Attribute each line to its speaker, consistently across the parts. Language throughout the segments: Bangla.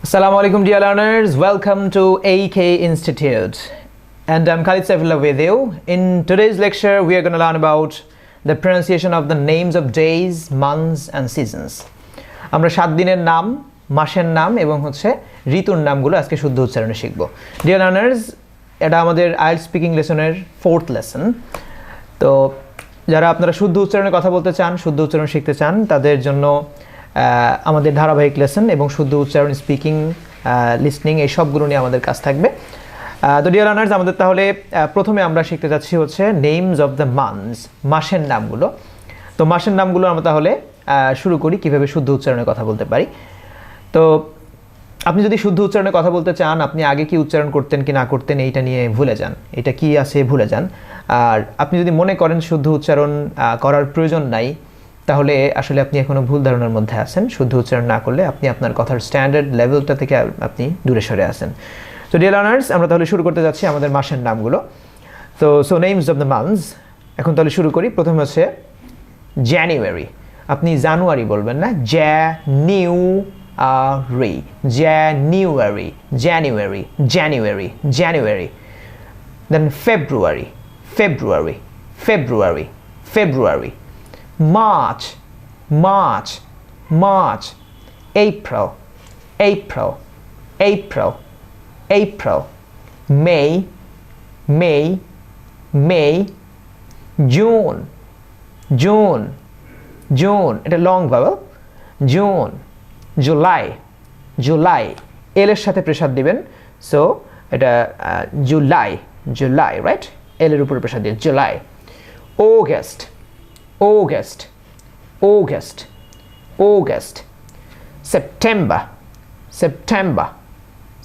Speaker 1: Assalamu alaikum dear learners, welcome to AK Institute and I'm Khalid Saifullah with you. In today's lecture we are going to learn about the pronunciation of the names of days, months and seasons. আমরা 7 দিনের নাম, মাসের নাম এবং ঋতুর নামগুলো আজকে শুদ্ধ উচ্চারণে শিখব। Dear learners, এটা আমাদের IELTS স্পিকিং লেসনের 4th লেসন। তো যারা আপনারা শুদ্ধ উচ্চারণে কথা বলতে চান, শুদ্ধ উচ্চারণ শিখতে চান তাদের জন্য আমাদের ধারাবাহিক লেসন এবং শুদ্ধ উচ্চারণ স্পিকিং লিসনিং এই সবগুলো নিয়ে আমাদের কাজ থাকবে। তো ডিয়ার লার্নার্স, আমাদের তাহলে প্রথমে আমরা শিখতে যাচ্ছি নেমস অফ দ্য মান্থস, মাসের নামগুলো। তো মাসের নামগুলো আমরা তাহলে শুরু করি কিভাবে শুদ্ধ উচ্চারণে কথা বলতে পারি। তো আপনি যদি শুদ্ধ উচ্চারণে কথা বলতে চান, আপনি আগে কি উচ্চারণ করতেন কি না করতেন এইটা নিয়ে ভুলে যান, এটা কি আছে ভুলে যান। আর আপনি যদি মনে করেন শুদ্ধ উচ্চারণ করার প্রয়োজন নাই, তাহলে আসলে আপনি এখনো ভুল ধারণার মধ্যে আছেন। শুদ্ধ উচ্চারণ না করলে আপনি আপনার কথার স্ট্যান্ডার্ড লেভেলটা থেকে আপনি দূরে সরে আছেন। তো ডিয়ার লার্নার্স, আমরা তাহলে শুরু করতে যাচ্ছি আমাদের মাসের নামগুলো। So names of the months. এখন তাহলে শুরু করি। প্রথমে হচ্ছে জানুয়ারি। আপনি জানুয়ারি বলবেন না, জানুয়ারি, জানুয়ারি, জানুয়ারি, জানুয়ারি, জানুয়ারি। দেন ফেব্রুয়ারি, ফেব্রুয়ারি, ফেব্রুয়ারি, ফেব্রুয়ারি। March, March, March. April, April, April, April. May, May, May. June, June, June. It's a long vowel. June, July, July. L এর সাথে প্রেসার দিবেন, সো এটা জুলাই, জুলাই, রাইট? L এর উপরে প্রেসার দিবেন, July. August, August, August, August. September, September,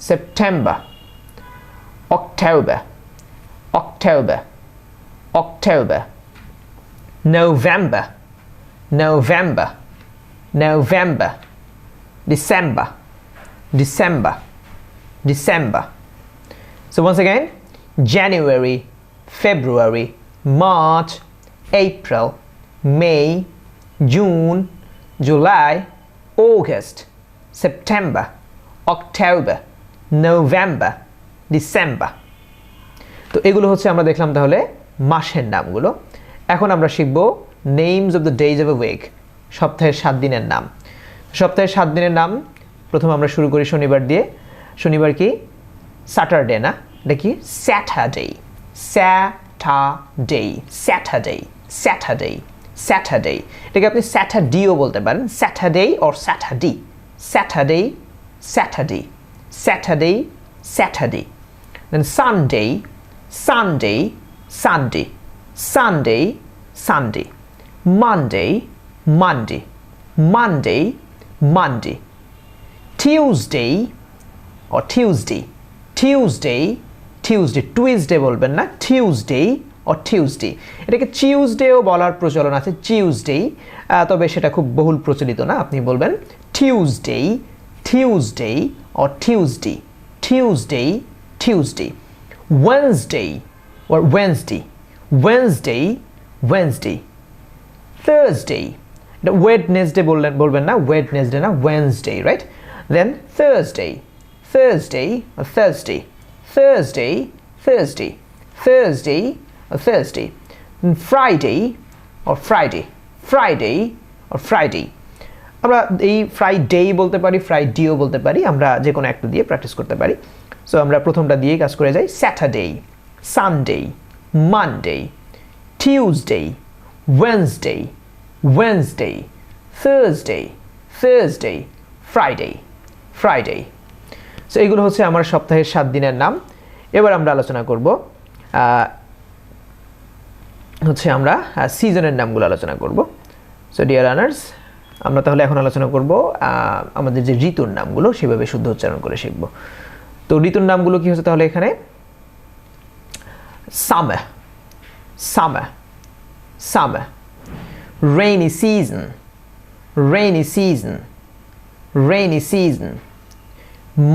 Speaker 1: September. October, October, October. November, November, November. December, December, December. So once again, January, February, March, April, May, June, July, August, September, October, November, December. তো এগুলো আমরা দেখলাম তাহলে মাসের নামগুলো। এখন আমরা শিখব names of the days of a week, সপ্তাহের 7 দিনের নাম। সপ্তাহের 7 দিনের নাম প্রথমে আমরা শুরু করি শনিবার দিয়ে। শনিবার কি? স্যাটারডে না, এটা কি? Saturday, Saturday, Saturday, Saturday, Saturday. এটাকে আপনি স্যাটারডেও বলতে পারেন, Saturday or Saturday, Saturday, Saturday, Saturday, Saturday. Then Sunday, Sunday, Sunday, Sunday, Sunday. Monday, Monday, Monday, Monday. Tuesday or Tuesday, Tuesday, Tuesday. Tuesday বলবেন না, টিউসডে অর টিউসডে। এটাকে চিউসডেও বলার প্রচলন আছে, চিউসডে, তবে সেটা খুব বহুল প্রচলিত না। আপনি বলবেন Tuesday, Tuesday or Tuesday, Tuesday, Tuesday. Wednesday or Wednesday, Wednesday, Wednesday. Thursday, এটা ওয়েডনেসডে বলবেন না, ওয়েডনেসডে না, Wednesday, right? Then Thursday, Thursday or Thursday, Thursday, Thursday, Thursday or Thursday. Friday or Friday, Friday or Friday. আমরা এই ফ্রাইডে বলতে পারি, ফ্রাইডেও বলতে পারি, আমরা যে কোনো একটা দিয়ে প্র্যাকটিস করতে পারি। সো আমরা প্রথমটা দিয়ে কাজ করে যাই। Saturday, Sunday, Monday, Tuesday, Wednesday, Wednesday, Thursday, Thursday, Friday, Friday. So এগুলো আমার সপ্তাহের 7 দিনের নাম। এবার আমরা আলোচনা করব আমরা সিজনের নামগুলো আলোচনা করব। সো ডিয়ার লার্নার্স, আমরা তাহলে এখন আলোচনা করব আমাদের যে ঋতুর নামগুলো সেভাবে শুদ্ধ উচ্চারণ করে শিখব। তো ঋতুর নামগুলো কি হচ্ছে তাহলে এখানে? Summer, summer, summer. Rainy season, rainy season, rainy season.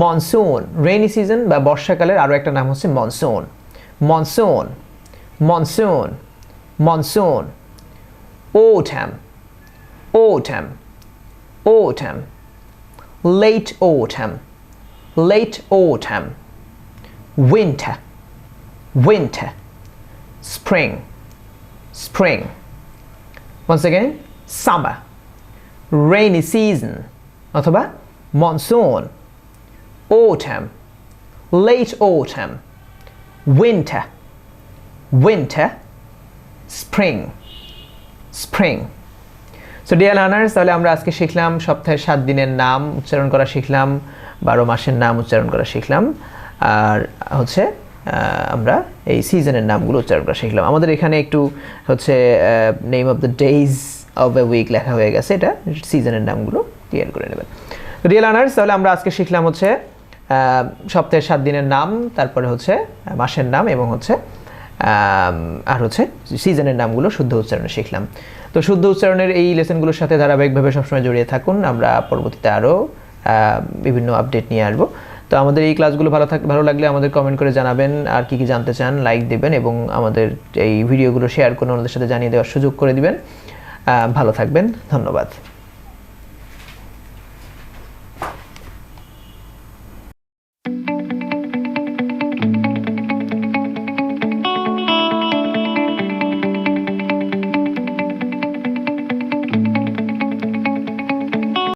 Speaker 1: Monsoon, rainy season বা বর্ষাকালের আরও একটা নাম হচ্ছে monsoon, monsoon, monsoon, monsoon. autumn, autumn, autumn. Late autumn, late autumn, winter, winter, spring, spring. Once again, summer, rainy season, অথবা monsoon, autumn, late autumn, winter, winter, spring, spring. So dear learners, তাহলে আমরা আজকে শিখলাম সপ্তাহের 7 দিনের নাম উচ্চারণ করা শিখলাম, 12 মাসের নাম উচ্চারণ করা শিখলাম, আর হচ্ছে আমরা এই সিজনের নামগুলো উচ্চারণ করা শিখলাম। আমাদের এখানে একটু হচ্ছে name of the days of a week লেখা হয়ে গেছে, এটা সিজনের নামগুলো ক্লিয়ার করে নেবেন। তো ডিয়ার লার্নার্স, তাহলে আমরা আজকে শিখলাম হচ্ছে সপ্তাহের 7 দিনের নাম, তারপরে হচ্ছে মাসের নাম এবং হচ্ছে আর হচ্ছে সিজনের নামগুলো শুদ্ধ উচ্চারণে শিখলাম। তো শুদ্ধ উচ্চারণের এই লেসনগুলোর সাথে ধারাবাহিকভাবে সবসময় জড়িয়ে থাকুন, আমরা পরবর্তীতে আরও বিভিন্ন আপডেট নিয়ে আসবো। তো আমাদের এই ক্লাসগুলো ভালো লাগলে আমাদের কমেন্ট করে জানাবেন, আর কি কি জানতে চান লাইক দেবেন, এবং আমাদের এই ভিডিওগুলো শেয়ার করে ওনাদের সাথে জানিয়ে দেওয়ার সুযোগ করে দিবেন। ভালো থাকবেন, ধন্যবাদ।